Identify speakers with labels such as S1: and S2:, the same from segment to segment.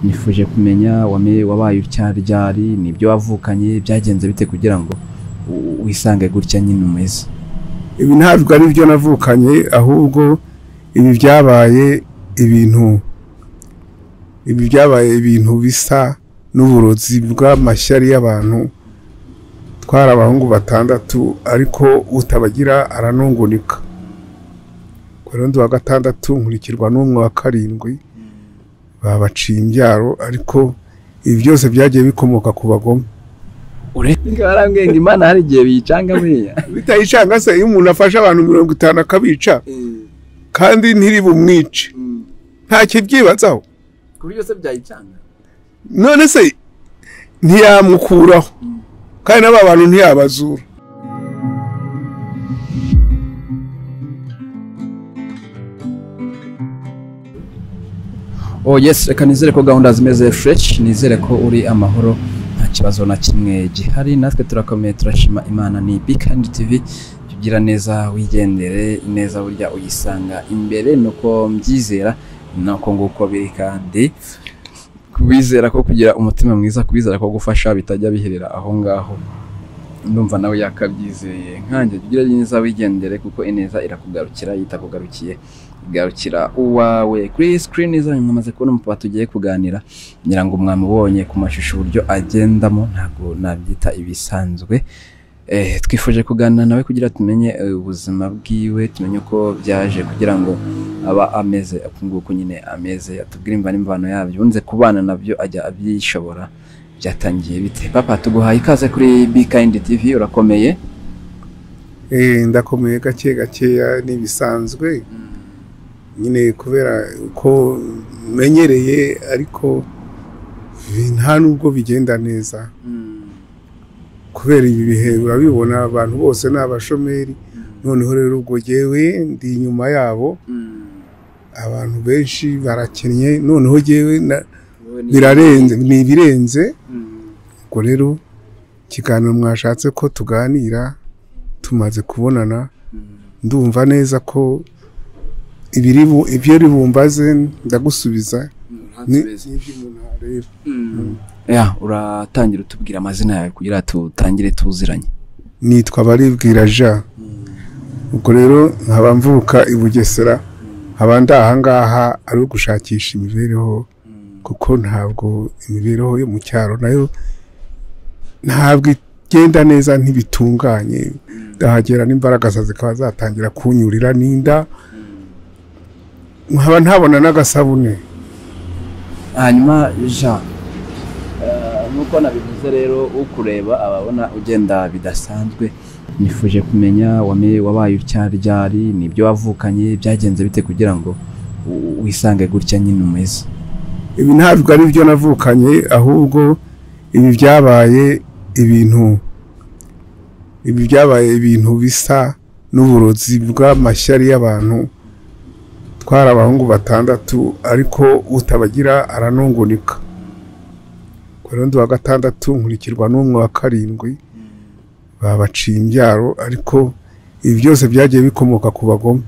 S1: nifuje kumenya wabaye ucyaryari nibyo wavukanye byagenze bite kugira ngo wisange gutya nyine umeze.
S2: Ibi ntabwo ari byo navukanye ahubwo ibi byabaye ibintu bisa n'uburozi bw'amashyari y'abantu. Turabahungu 6 ariko utabagira aranungunika. Kurundi wa 6 nkurikirwa n'umwe wa 7 babaciye imbyaro, ariko ibi byose byagiye bikomoka ku bagome.
S1: Ngarambwenge Imana hari igihe biyicanga buriya
S2: bitayicanga se iyo umuntu afasha abantu 50 akabica kandi ntiri bumwice nta kibyibazaho
S1: ku buryo se byayicanga.
S2: None se ntiyamukuraho kandi n'aba bantu ntiyabazura.
S1: Oh yes, reka nizere ko gahunda zimeze fresh, nizere ko uri amahoro nta kibazo na kimwe gihari. Natwe turakomeye turashima Imana. Ni Bikandi TV, tugira neza wigendere neza burya uyisanga imbere, nuko mbyizera nako nguko biri, kandi kubizera ko kugira umutima mwiza, kubizera ko gufasha bitajya biherera aho ngaho. Ndumva nawe yakabyizeye nkanjye. Tugira neza wigendere kuko ineza irakugarukira, yitakugarukiye garukira uwawe. Kuri screen zanyu mwamaze kubona umupapa tugiye kuganira, ngira ngo mwamubonye ku mashusho uburyo agendamo, ntago nabyita ibisanzwe. Twifuje kuganira nawe kugira tumenye ubuzima bwiwe, tumenye uko byaje kugira ngo aba ameze akunguko nyine ameze, atubwira imvano yabyo, unze kubana nabyo ajya abyishobora. Byatangiye bite papa? Tuguhaye ikaze kuri Bikandi TV, urakomeye?
S2: Ndakomeye gakeya nibisanzwe nyine kubera ko menyereye, ariko nta nubwo bigenda neza kubera ibi bihe urabibona abantu bose n'abashomeri. Noneho rero ubwo jewe ndi inyuma yabo, abantu benshi barakennye, noneho jewe birarenze, ni birenze. Ubwo rero kiganiro mwashatse ko tuganira, tumaze kubonana, ndumva neza ko ibyo ribumbaze ndagusubiza
S1: uratangira utubwira amazina yawe kugira tutangire tuziranye.
S2: Nitwa Baribwira Jean. Ubwo rero nkaba mvuka i Bugesera, nkaba ndahangaha ari ugushakisha imibereho, kuko ntabwo imibereho yo mu cyaro nayo ntabwo igenda neza, ntibitunganye. Ndahagera n'imbaraga zikaba zatangira kunyurira n'inda, nkaba ntabona n'agasabune.
S1: Hanyuma Jean, nuko nabivuze rero ukureba ababona ugenda bidasanzwe, nifuje kumenya wabaye ucyaryari nibyo wavukanye byagenze bite kugira ngo wisange gutya nyine umeze.
S2: Ibi ntabwo ari byo navukanye ahubwo ibi byabaye ibintu bisa n'uburozi bw'amashyari y'abantu. Turabahungu 6 ariko utabagira aranungunika. Kurundi wa 6 nkurikirwa n'umwe wa 7 babaciye imbyaro, ariko ibi byose byagiye bikomoka ku bagome.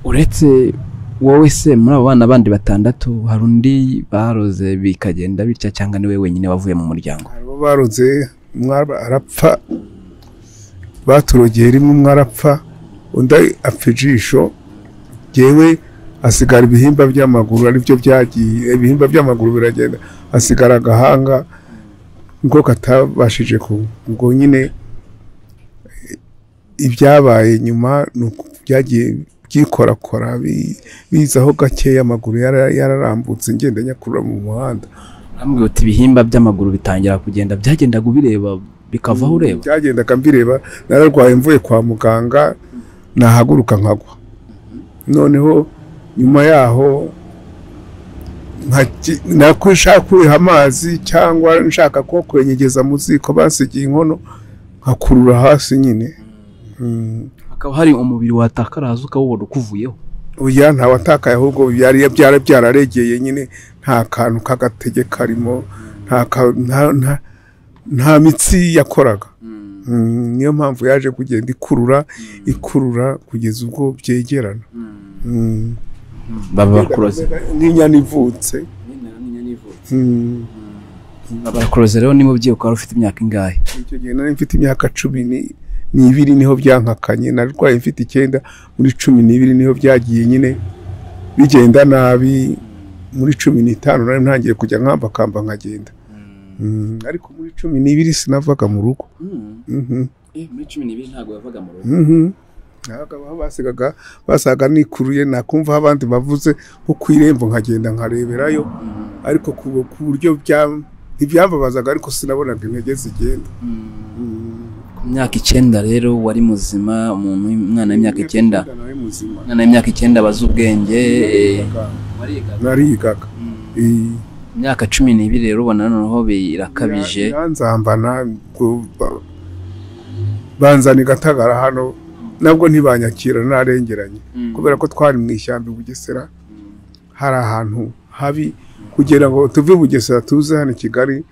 S1: Uretse wowe se muri abo bana bandi 6 hari undi baroze bikagenda bitya, cyangwa ni wewe wenyine wavuye mu muryango?
S2: Abo baroze umwe arapfa, baturogeye rimwe umwe arapfa, undi apfa ijisho, jewe asigara ibihimba by'amaguru, aribyo byagiye ibihimba by'amaguru biragenda, asigara agahanga ngo katabashije ubwo nyine ibyabaye nyuma byagiye byikorakora bizaho gakeya, amaguru yararambutse ngenda nyakurura mu muhanda.
S1: Ambwiye uti ibihimba by'amaguru bitangira kugenda, byagendaga ubireba bikavaho ureba?
S2: Byagendaga mbireba, nararwaye mvuye kwa muganga, nahaguruka nkagwa. Noneho nyuma yaho nakwishaka kuriha amazi cyangwa nshaka ko kwenyegeza mu ziko basigiye inkono nkakurura hasi nyine.
S1: Hakaba hari umubiri watakaraza ukawubona ukuvuyeho?
S2: Oya, nta watakaye, ahubwo byararegeye nyine, nta kantu k'agatege karimo, nta mitsi yakoraga. Niyo mpamvu yaje kugenda ikurura kugeza ubwo byegerana.
S1: Baba bakuroze
S2: nk'inyana ivutse.
S1: barakurutse barakuroze rero ni mubyeyi ukaba ufite imyaka ingahe
S2: icyo gihe nari mfite imyaka 12 niho byankakanye narwaye mfite 9 muri 12 niho byagiye nyine bigenda nabi muri 15 nari ntangiye kujya nkamba nkagenda ariko muri 12 sinavaga mu rugo
S1: muri 12 ntago yavaga mu rugo
S2: ntabwo basaga nikuruye nakumva abandi bavuze nko kwirembo nkagenda nkareberayo ariko ku buryo ibyambabazaga ariko sinabonaga intege zigenda
S1: ku myaka 9 rero wari muzima umuntu umwana w'imyaka 9 umwana w'imyaka 9 abaza ubwenge
S2: narigaga
S1: imyaka 12 rero ubona noneho birakabije
S2: yanzambana banzana igatagara hano nabwo ntibanyakira narengeranye kubera ko twari mu ishyamba Bugesera hari ahantu habi kugira ngo tuve Bugesera tuze hano Kigali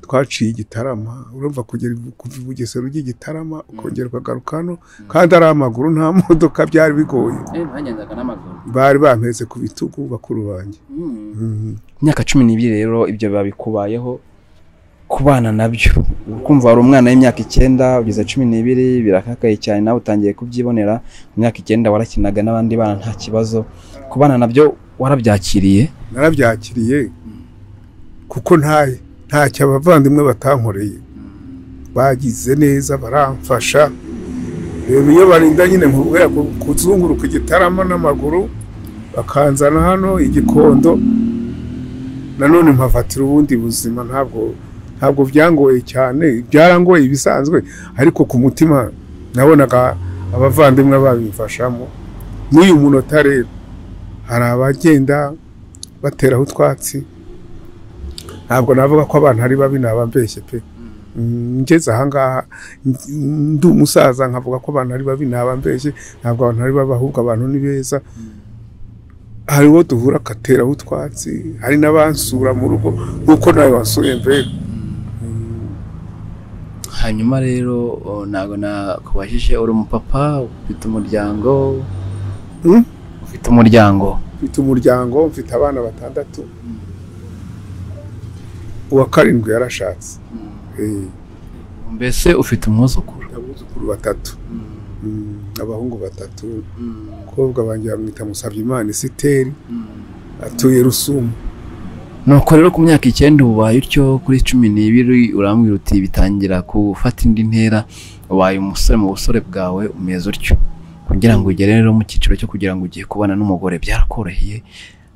S2: twaciye Igitarama urumva kugera kuva Bugesera ujye Igitarama ukongera ukagaruka hano kandi ari amaguru nta modoka byari bigoye
S1: banyendaga n'amaguru
S2: bari bampeze ku bitugu bakuru banjye
S1: imyaka 12 rero ibyo babikubayeho kubana nabyo ukumva ari umwana w'imyaka 9 ugeze 12 birakakaye cyane nawe utangiye kubyibonera imyaka 9 warakinaga n'abandi bana nta kibazo kubana nabyo warabyakiriye
S2: narabyakiriye kuko nta cyabavandimwe batankoreye bagize neza baramfasha rero iyo barinda nyine nkubwira kuzunguruka Igitarama n'amaguru bakanzana hano Igikondo nanone mpafatira ubundi buzima ntabwo byangoye cyane byarangoye ibisanzwe ariko ku mutima nabonaga abavandimwe babimfashamo n'uyu munota rero hari abagenda bateraho utwatsi ntabwo navuga ko abantu ari babi nabambeshye pe ngeze ahangaha ndi umusaza nkavuga ko abantu ari babi nabambeshye ntabwo abantu ari babi ahubwo abantu ni beza hariho duhura akateraho utwatsi hari n'abansura mu rugo nk'uko nawe wasuye mbere
S1: hanyuma rero ntabwo nakubajije uri umupapa ufite umuryango
S2: mfite umuryango mfite abana 6 uwa 7 yarashatse
S1: mbese ufite umwuzukuru
S2: 3 abahungu 3 kobwa banjye bamwita Musabyimana Siteri atuye Rusumo
S1: nuko rero ku myaka 9 ubaye utyo kuri 12 urambwira uti bitangira gufata indi ntera ubaye umusore mu busore bwawe umeze utyo kugira ngo ugere rero mu cyiciro cyo kugira ngo ugiye kubana n'umugore byarakoroheye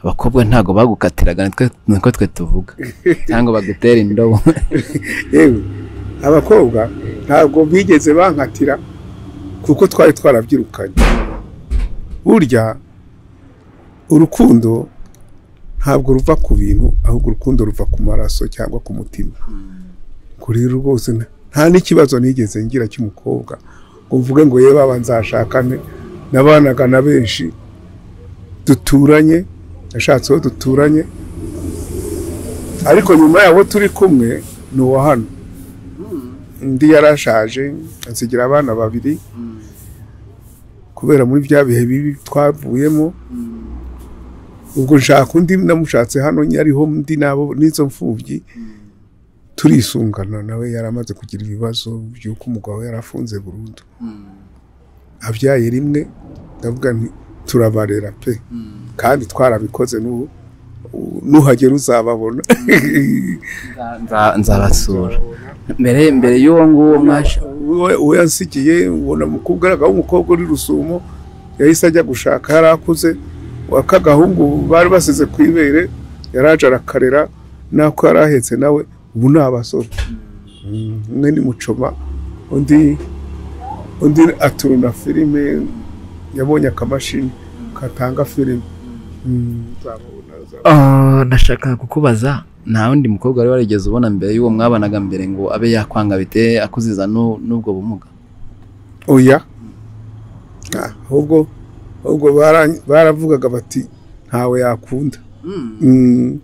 S1: abakobwa ntago bagukatiraga niko twe tuvuga cyangwa bagutera indobo
S2: yewe abakobwa ntago bigeze bankatira kuko twari twarabyirukanye burya urukundo ntabwo ruva ku bintu ahubwo urukundo ruva ku maraso cyangwa ku mutima kuri rwose nta n'ikibazo nigeze ngira cy'umukobwa ngo mvuge ngo yewe abanzashakane nabanaga na benshi duturanye nashatseho duturanye ariko nyuma yaho turi kumwe ni uwa hano undi yarashaje ansigira abana 2 kubera muri bya bihe bibi twavuyemo ubwo nshaka undi namushatse hano nyariho ndi nabo nizo mfubyi turisungana nawe yaramaze kugira ibibazo by'uko umugabo yarafunze burundu abyaye rimwe ndavuga nti turabarera pe kandi twarabikoze nuhagera uzababona
S1: nzabasura mbere y'uwo nguwo mwasha
S2: we yansigiye ubona mukubwaraga umukobwa uri Rusumo yahise ajya gushaka yarakuze wakagahungu bari basize kwibere yaraje arakarera nako yarahetse nawe ubu nabasore umwe ni Mucoma undi aturuna filime yabonye akamashini katanga filime
S1: nashaka kukubaza nta wundi mukobwa wari warigeze ubona mbere y'uwo mwabanaga mbere ngo abe yakwanga bite akuziza n'ubwo bumuga
S2: oya ahubwo baravugaga bati ntawe yakunda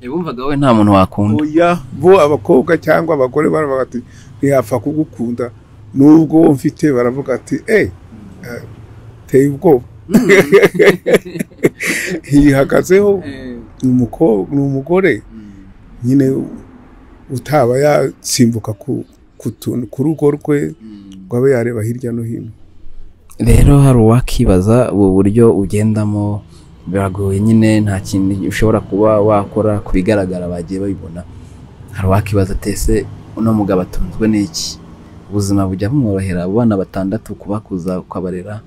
S1: bumvaga we nta muntu wakunda
S2: oya bo abakobwa cyangwa abagore baravuga ati ntiyapfa kugukunda nubwo mfite baravuga ati teye ubwoba yihagazeho ni umugore nyine utaba yatsimbuka ku rugo rwe ngo abe yareba hirya no hino.
S1: Rero hari uwakibaza ubu buryo ugendamo biragoye nyine nta kintu ushobora kuba wakora ku bigaragara bagiye babibona. Hari uwakibaza tese uno mugabo atunzwe n'iki, ubuzima bujya bumworohera, abana 6 kubakuza ukabarera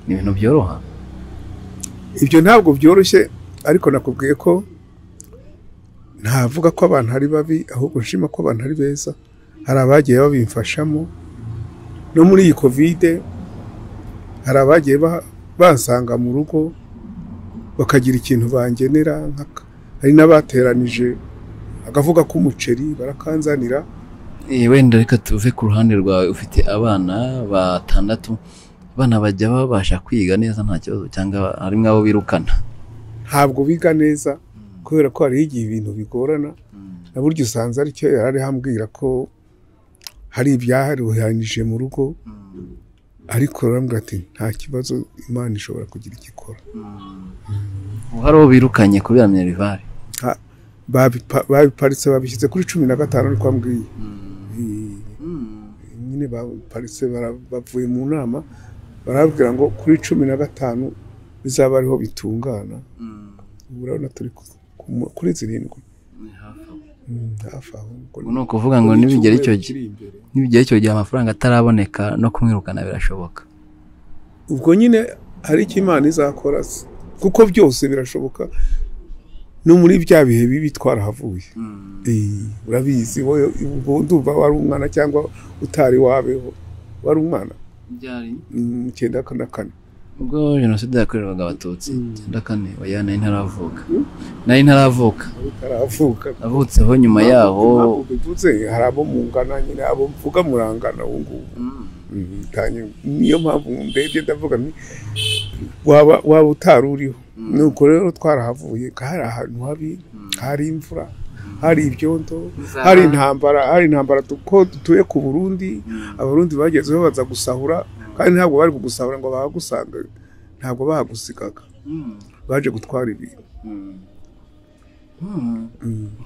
S1: ni ibintu byoroha?
S2: Ibyo ntabwo byoroshye, ariko nakubwiye ko ntavuga ko abantu ari babi, ahubwo nshima ko abantu ari beza. Hari abagiye babimfashamo no muri iyi covid, hari abagiye bansanga mu rugo bakagira ikintu bangenera, hari n'abateranije agavuga ko umuceri barakanzanira.
S1: Wenda reka tuve ku ruhande rwawe, ufite abana 6, abana bajya babasha kwiga neza nta kibazo cyangwa harimo abo birukana?
S2: Ntabwo biga neza kubera ko hari igihe ibintu bigorana, na buryo usanze ari cyo yarari hambwira ko hari ibyaharuhanije mu rugo, ariko arambwira ati nta kibazo, Imana ishobora kugira igikora.
S1: Hari abo birukanye kubera minerivare?
S2: Babiparitse babishyize kuri 15 ariko ambwiye. Nyine baparitse bavuye mu nama barabwira ngo kuri 15 bizaba ariho bitungana. Urabona turi kuri 7 hafi aho.
S1: Ni ukuvuga ngo nibigera icyo gihe amafaranga ataraboneka no kumwirukana birashoboka.
S2: Ubwo nyine hari icyo Imana izakora, kuko byose birashoboka. No muri bya bihe bibi twarahavuye. Urabizi wowe ndumva wari umwana cyangwa utari wabeho, wari umwana
S1: byari
S2: 94
S1: ubwo jenoside yakorerwaga abatutsi. 94 oya nari ntaravuka avutseho nyuma yaho.
S2: Bivuze hari abo mungana nyine, abo mvuga murangana ubu ngubu. Niyo mpamvu ndebye ndavuga ni waba utaruriho. Nuko rero twarahavuye, hari ahantu habi, hari imvura, hari ibyondo, hari intambara ko dutuye ku Burundi. Abarundi bagezeho baza gusahura, kandi ntabwo bari kugusahura ngo bahagusanga, ntabwo bahagusigaga, baje gutwara ibintu.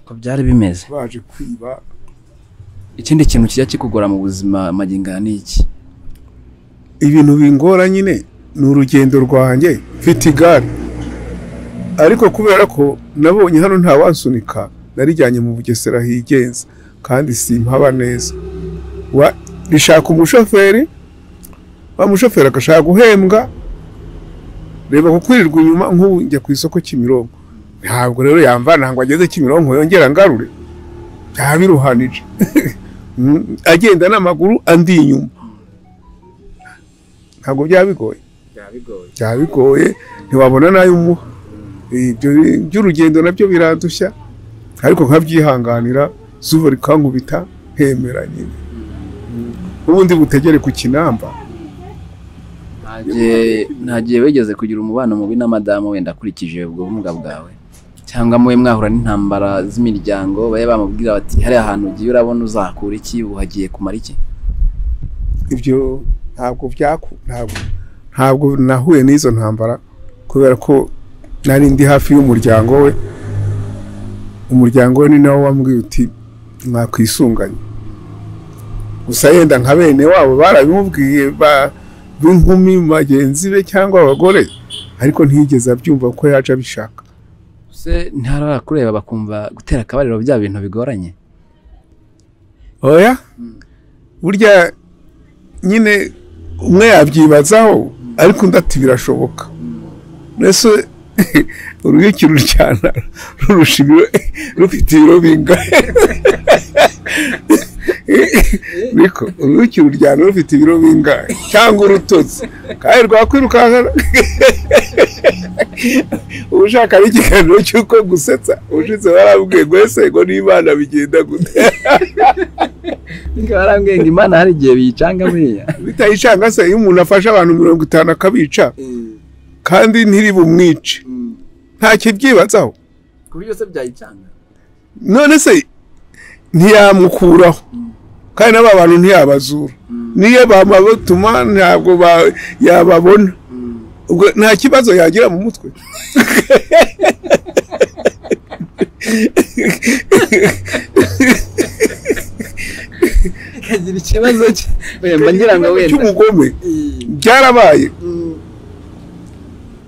S1: Uko byari bimeze,
S2: baje kwiba.
S1: Ikindi kintu kijya kikugora mu buzima maginga ni iki?
S2: Ibintu bingora nyine ni urugendo rwanjye, mfite igare, ariko kubera ko nabonye hano nta wansunika, narijyanye mu Bugesera higenza, kandi simpaba neza. Rishaka umushoferi, wa mushoferi agashaka guhembwa, reba kukwirirwa inyuma nk'ubu njya ku isoko Kimironko. Ntabwo rero yamvana ngo ageze Kimironko yongera ngarure, byabiruhanije. Agenda n'amaguru andi inyuma. Ntabwo byabigoye, ntiwabona nayo umuha. By'urugendo nabyo birandushya, ariko nkabyihanganira, zuba rikankubita nkemera nyine. Ubundi butegere ku Kinamba.
S1: Ntagiye wigeze kugira umubano mubi na madamu wenda akurikije ubwo bumuga bwawe, cyangwa muwe mwahura n'intambara z'imiryango baye bamubwira bati hari ahantu ugiye urabona uzakura iki, uhagiye kumara iki?
S2: Ibyo ntabwo nahuye n'izo ntambara, kubera ko nari ndi hafi y'umuryango we. Umuryango we ni nawo wambwiye uti mwakwisunganye. Gusa yenda nka bene wabo barabimubwiye b'inkumi bagenzi be cyangwa abagore, ariko ntiyigeze abyumva ko yaje abishaka.
S1: Se ntarakureba bakumva gutera akabariro bya bintu bigoranye?
S2: Oya, burya nyine umwe yabyibazaho, ariko ndati birashoboka. Nese uruyuki ruryana rurusha rufite ibiro bingahe? Niko uruyuki ruryana rufite ibiro bingahe, cyangwa urutotsi kandi rwakwirukankana. Ushaka n'ikiganiro cy'uko gusetsa, ushize warabwiye ngo ese ngo n'Imana bigenda gute?
S1: Barambwiye ngo Imana hari igihe biyicanga buriya.
S2: Bitayicanga se, iyo umuntu afashe abantu 50 akabica kandi ntiri bumwice, nta kibyibazaho.
S1: Kuri yose byayicanga.
S2: None se ntiyamukuraho, kandi n'aba bantu ntiyabazura. Niyo bamabutuma ntabwo yababona. Ubwo nta kibazo yagira mu mutwe.
S1: kagira ikibazo ngira ngo wenda
S2: cy'umugome byarabaye.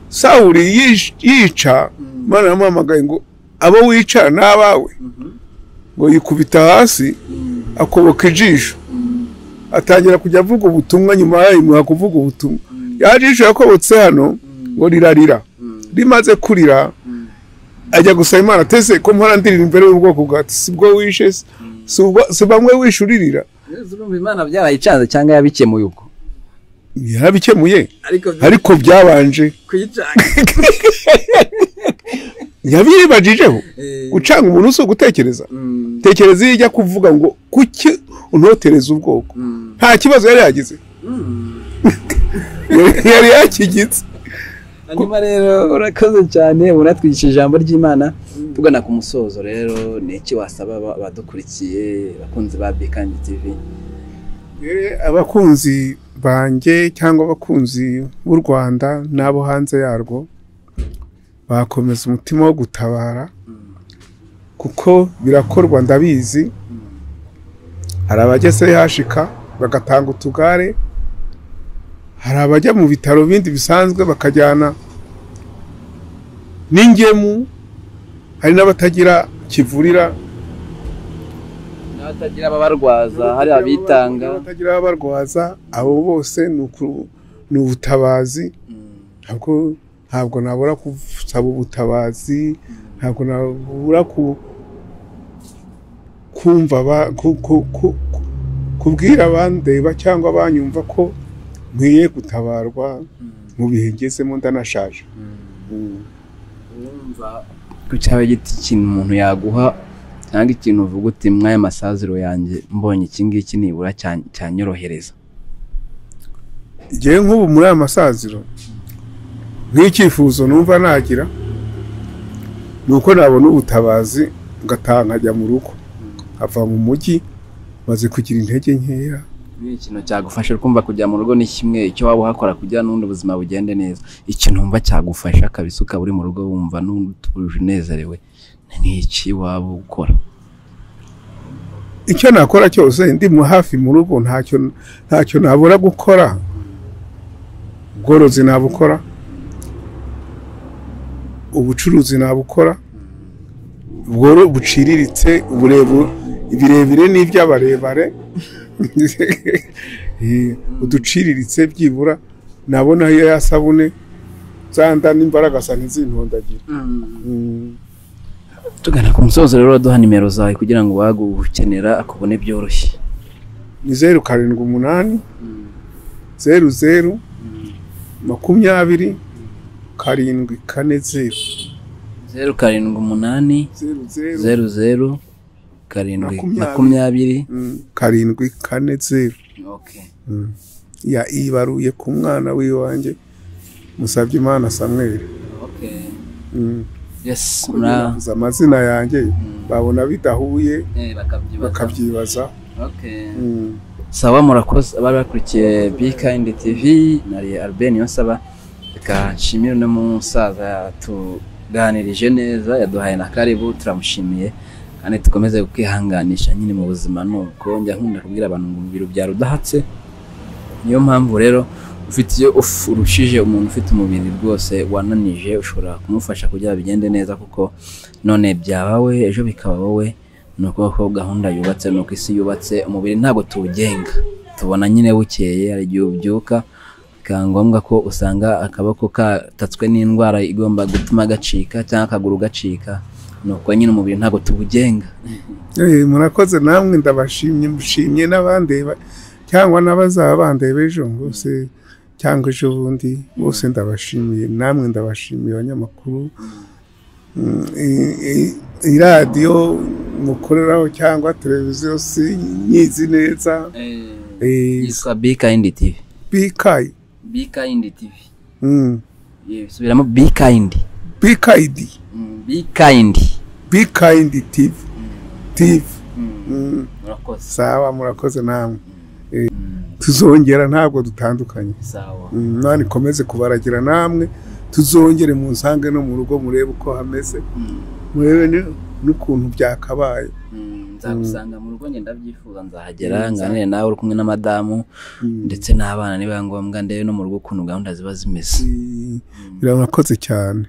S2: Sawuli yica Imana yamuhamagaye ngo abo wica n'abawe, ngo yikubita hasi akoboka ijisho, atangira kujya avuga ubutumwa. Nyuma yayimuha kuvuga ubutumwa, yajisho yakobotse hano ngo rirarira, rimaze kurira ajya gusaba Imana, atese ko mpora ndirira imbere y'ubwoko bwawe, sibwo wishe, si bamwe wishuririra.
S1: Imana byarayicanze cyangwa yabikemuye uko?
S2: Yarabikemuye ariko byabanje
S1: kuyicanga.
S2: Yabibajijeho gucanga umuntu uso gutekereza. Tekereza ijya kuvuga ngo kuki untotereza ubwoko, nta kibazo yari yagize. Yari yakigitse.
S1: Hanyuma rero urakoze cyane, uratwigisha ijambo ry'Imana. Tugana ku musozo rero, ni iki wasaba abadukurikiye bakunzi ba Bangize TV?
S2: Abakunzi banjye cyangwa abakunzi b'u Rwanda n'abo hanze yarwo bakomeza umutima wo gutabara, kuko birakorwa ndabizi. Hari abageze yashika bagatanga utugare, hari abajya mu bitaro bindi bisanzwe bakajyana n'ingemu, hari n'abatagira kivurira,
S1: n'abatagira ababarwaza, hari abitanga
S2: n'abatagira ababarwaza. Abo bose ni ubutabazi. Ntabwo nabura gusaba ubutabazi, ntabwo nabura kumva kubwira abandeba cyangwa banyumva ko nkwiye gutabarwa mu bihe ngezemo ndanashaje.
S1: Ku cyawe giti ikintu umuntu yaguha cyangwa ikintu uvuga uti mwaya masaziro yanjye mbonye iki ngiki nibura cyanyorohereza?
S2: Igihe nk'ubu muri aya masaziro nk'icyifuzo numva nagira ni uko nabona ubutabazi ngataha nkajya mu rugo, ava mu mujyi maze kugira intege nkeya.
S1: Ikintu cyagufasha kumva kujya mu rugo ni kimwe, icyo waba uhakora kugira n'undi ubuzima bugende neza. Ikintu wumva cyagufasha kabisa ukaba uri mu rugo wumva n'utuje unezerewe, ni iki waba ukora?
S2: Icyo nakora cyose ndi mu hafi mu rugo, ntacyo nabura gukora. Ubworozi nabukora, ubucuruzi nabukora, ubworo buciriritse, ibirebire n'iby'abarebare, uduciriritse byibura nabona iyo yasabune zanda n'imbaraga sana zintondagira.
S1: Tugana ku musozo rero, duha nimero zawe kugira ngo wagukenera akubone byoroshye.
S2: Ni 078 00 20 740
S1: 078 00 740.
S2: Okay. Ya ibaruye ku mwana wiwanjye musabye Imana Samuel.
S1: Okay. Yes,
S2: amazina yanjye babona bidahuye bakabyibaza.
S1: Okay. Sawa, murakoze abakurikiye Bangize TV, nari Albert Yonsaba. Reka nshimire no musaza tuganirije neza, yaduhaye na karibu, turamushimiye kandi tukomeze kwihanganisha nyine mu buzima. Nuko njya nkunda kubwira abantu ngo umubiri ubyara udahatse. Niyo mpamvu rero ufite urushije umuntu ufite umubiri rwose wananije, ushobora kumufasha kugira bigende neza, kuko none byabawe ejo bikaba wowe. Nuko ko gahunda yubatse, nuko isi yubatse, umubiri ntago tuwugenga, tubona nyine bukeye. Hari igihe ubyuka kangombwa ko usanga akaboko katatswe n'indwara igomba gutuma gacika cyangwa akaguru gacika, nuko nyine umubiri ntago tuwugenga.
S2: Murakoze namwe, ndabashimye n'abandi cyangwa n'abazaba bandeba ejo bose cyangwa ejo bundi, bose ndabashimiye. Namwe ndabashimiye abanyamakuru, iradiyo mukoreraho cyangwa televiziyo si nyizi neza.
S1: Yitwa Bangize TV. Bangize TV. Subiramo Bangize. TV.
S2: Sawa, murakoze namwe. Tuzongera, ntabwo dutandukanye.
S1: Sawa.
S2: Nani komeze kubaragira namwe, tuzongere mu nsange no mu rugo murebe uko hameze. murebe n'ukuntu byakabaye.
S1: Nzagusanga mu rugo ngenda byifuza nzahagera nganire nawe uri kumwe na madamu ndetse n'abana niba ngombwa ndebe no mu rugo ukuntu gahunda ziba zimeze.
S2: Birabakoze cyane.